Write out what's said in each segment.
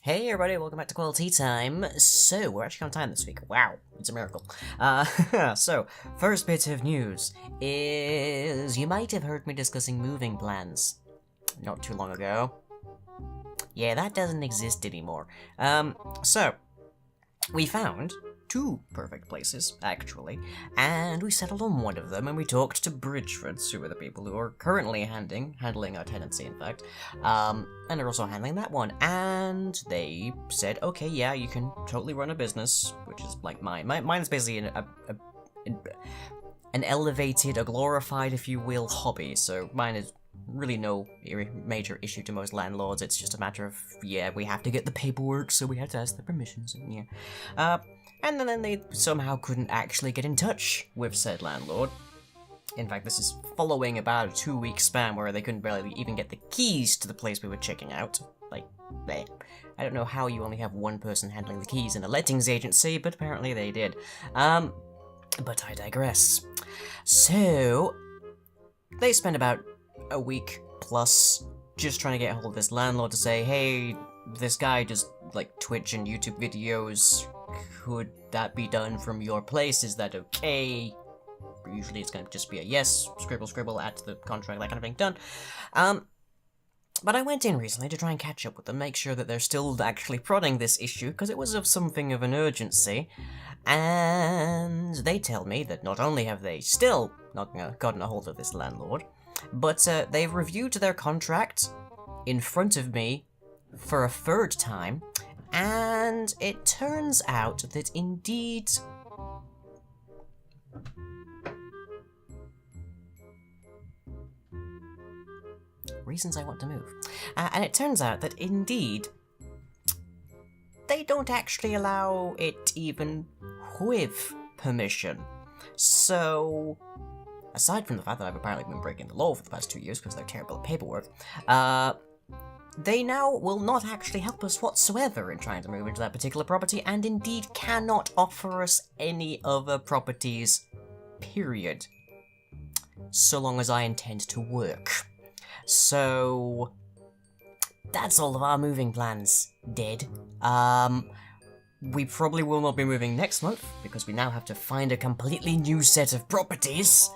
Hey everybody, welcome back to Quali-Tea time. So, we're actually on time this week. Wow, it's a miracle. So, first bit of news is you might have heard me discussing moving plans not too long ago. Yeah, that doesn't exist anymore. So, we found two perfect places, actually, and we settled on one of them, and we talked to Bridgeford, who are the people who are currently handling our tenancy, in fact, and are also handling that one, and they said, okay, yeah, you can totally run a business, which is like mine. Mine is basically an elevated, a glorified, if you will, hobby, so mine is really no major issue to most landlords. It's just a matter of, yeah, we have to get the paperwork, so we have to ask the permissions, and yeah. And then they somehow couldn't actually get in touch with said landlord. In fact, this is following about a 2-week span where they couldn't barely even get the keys to the place we were checking out. Like, I don't know how you only have one person handling the keys in a lettings agency, but apparently they did. But I digress. So, they spent about a week plus just trying to get a hold of this landlord to say, hey, this guy does like Twitch and YouTube videos. Could that be done from your place? Is that okay? Usually it's going to just be a yes, scribble at the contract, that kind of thing, done. But I went in recently to try and catch up with them, make sure that they're still actually prodding this issue, because it was of something of an urgency. And they tell me that not only have they still not gotten a hold of this landlord, but they've reviewed their contract in front of me for a third time, and it turns out that indeed reasons I want to move. And it turns out that indeed they don't actually allow it even with permission. So, aside from the fact that I've apparently been breaking the law for the past 2 years because they're terrible at paperwork, they now will not actually help us whatsoever in trying to move into that particular property, and indeed cannot offer us any other properties, period. So long as I intend to work. So, that's all of our moving plans dead. We probably will not be moving next month, because we now have to find a completely new set of properties.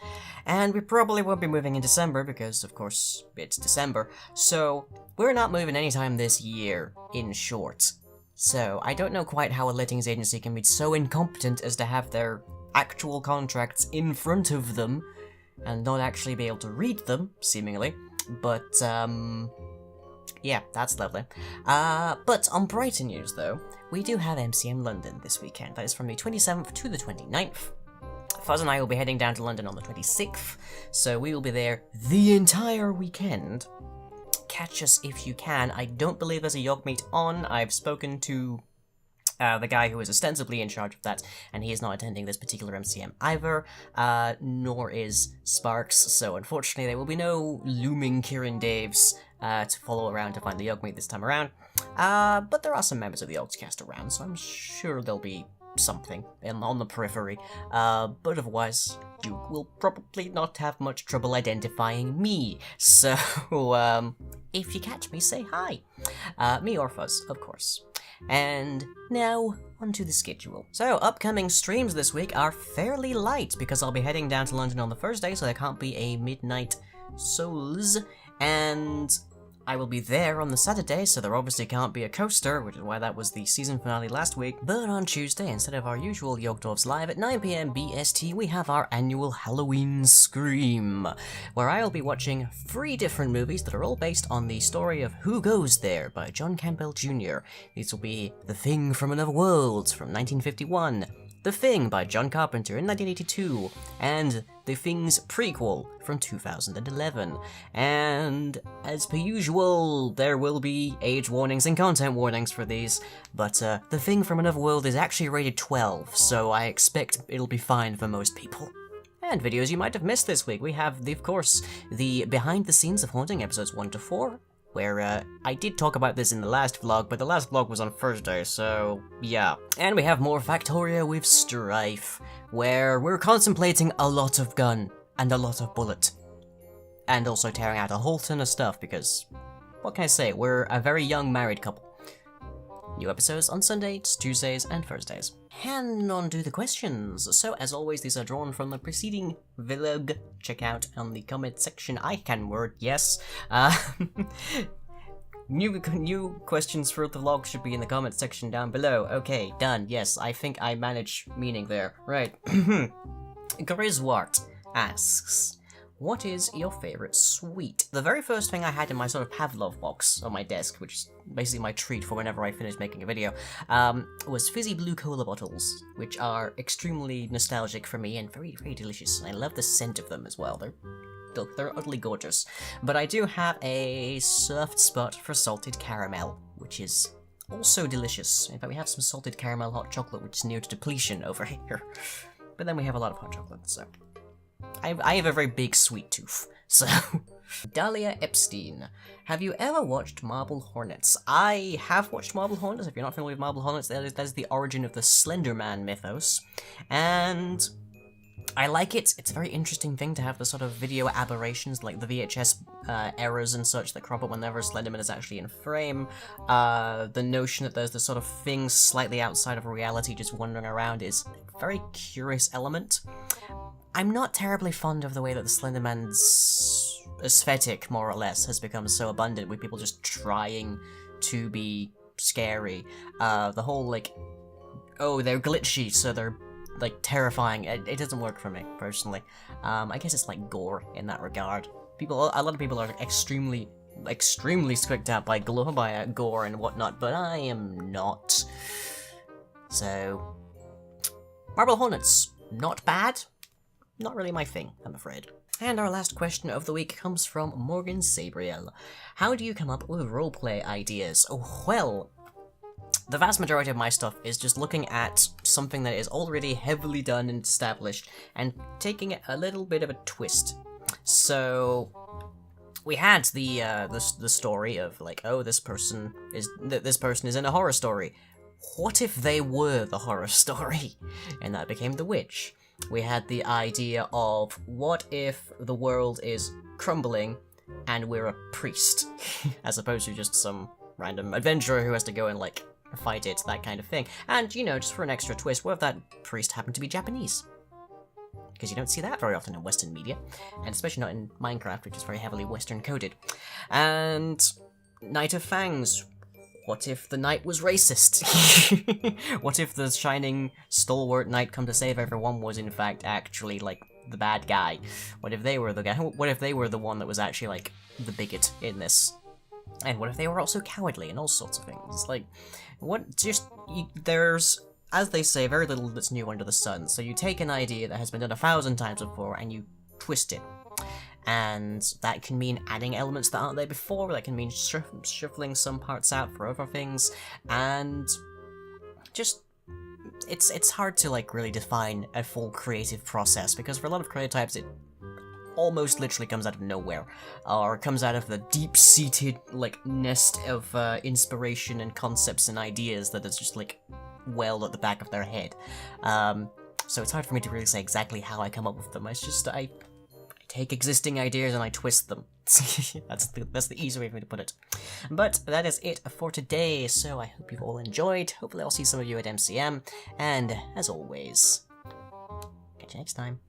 And we probably won't be moving in December, because, of course, it's December. So, we're not moving anytime this year, in short. So, I don't know quite how a lettings agency can be so incompetent as to have their actual contracts in front of them, and not actually be able to read them, seemingly. But, yeah, that's lovely. But on brighter news, though, we do have MCM London this weekend. That is from the 27th to the 29th. Fuzz and I will be heading down to London on the 26th, so we will be there the entire weekend. Catch us if you can. I don't believe there's a Yog meet on. I've spoken to the guy who is ostensibly in charge of that, and he is not attending this particular MCM either, nor is Sparks, so unfortunately there will be no looming Kieran Daves to follow around to find the Yog meet this time around. But there are some members of the Yogscast around, so I'm sure there'll be something on the periphery, but otherwise you will probably not have much trouble identifying me, so if you catch me, say hi. Me or Fuzz, of course. And now, onto the schedule. So, upcoming streams this week are fairly light, because I'll be heading down to London on the Thursday, so there can't be a Midnight Souls, and I will be there on the Saturday, so there obviously can't be a coaster, which is why that was the season finale last week. But on Tuesday, instead of our usual Yogdorfs Live at 9 PM BST, we have our annual Halloween Scream, where I'll be watching 3 different movies that are all based on the story of Who Goes There by John Campbell Jr. These will be The Thing from Another World from 1951, The Thing by John Carpenter in 1982, and The Thing's prequel from 2011. And as per usual, there will be age warnings and content warnings for these, but The Thing from Another World is actually rated 12, so I expect it'll be fine for most people. And videos you might have missed this week. We have, of course, the behind the scenes of Haunting episodes 1 to 4, where I did talk about this in the last vlog, but the last vlog was on Thursday, so yeah. And we have more Factoria with Strife, where we're contemplating a lot of gun and a lot of bullet. And also tearing out a whole ton of stuff, because, what can I say, we're a very young married couple. New episodes on Sundays, Tuesdays, and Thursdays. And on to the questions. So, as always, these are drawn from the preceding vlog. Check out on the comment section. I can word, yes. New questions for the vlog should be in the comment section down below. Okay, done. Yes, I think I manage meaning there. Right. Griswart asks, what is your favorite sweet? The very first thing I had in my sort of Pavlov box on my desk, which is basically my treat for whenever I finish making a video, was fizzy blue cola bottles, which are extremely nostalgic for me and very, very delicious. I love the scent of them as well. They're utterly gorgeous. But I do have a soft spot for salted caramel, which is also delicious. In fact, we have some salted caramel hot chocolate, which is near to depletion over here. But then we have a lot of hot chocolate, so... I have a very big sweet tooth, so... Dahlia Epstein. Have you ever watched Marble Hornets? I have watched Marble Hornets. If you're not familiar with Marble Hornets, that is the origin of the Slender Man mythos. And... I like it. It's a very interesting thing to have the sort of video aberrations, like the VHS errors and such that crop up whenever Slenderman is actually in frame. The notion that there's this sort of things slightly outside of reality just wandering around is a very curious element. I'm not terribly fond of the way that the Slenderman's aesthetic, more or less, has become so abundant, with people just trying to be scary. The whole, like, oh, they're glitchy, so they're like terrifying. It doesn't work for me personally. I guess it's like gore in that regard. A lot of people are extremely squicked out by gore and whatnot, but I am not. So, Marble Hornets, not bad. Not really my thing, I'm afraid. And our last question of the week comes from Morgan Sabriel. How do you come up with roleplay ideas? Oh, well, the vast majority of my stuff is just looking at something that is already heavily done and established and taking it a little bit of a twist. So we had the story of like, oh, this person is in a horror story. What if they were the horror story? And that became The Witch. We had the idea of what if the world is crumbling and we're a priest, as opposed to just some random adventurer who has to go and like fight it, that kind of thing. And, you know, just for an extra twist, what if that priest happened to be Japanese? Because you don't see that very often in Western media, and especially not in Minecraft, which is very heavily Western coded. And Knight of Fangs. What if the knight was racist? What if the shining, stalwart knight come to save everyone was in fact actually, like, the bad guy? What if they were the guy? What if they were the one that was actually, like, the bigot in this? And what if they were also cowardly and all sorts of things? Like, there's, as they say, very little that's new under the sun. So you take an idea that has been done 1,000 times before and you twist it. And that can mean adding elements that aren't there before, that can mean shuffling some parts out for other things, and just, it's hard to, like, really define a full creative process, because for a lot of creative types it almost literally comes out of nowhere, or comes out of the deep-seated, like, nest of inspiration and concepts and ideas that is just, like, well at the back of their head. So it's hard for me to really say exactly how I come up with them. It's just, I take existing ideas and I twist them. That's the easy way for me to put it. But that is it for today, so I hope you've all enjoyed. Hopefully I'll see some of you at MCM, and as always, catch you next time.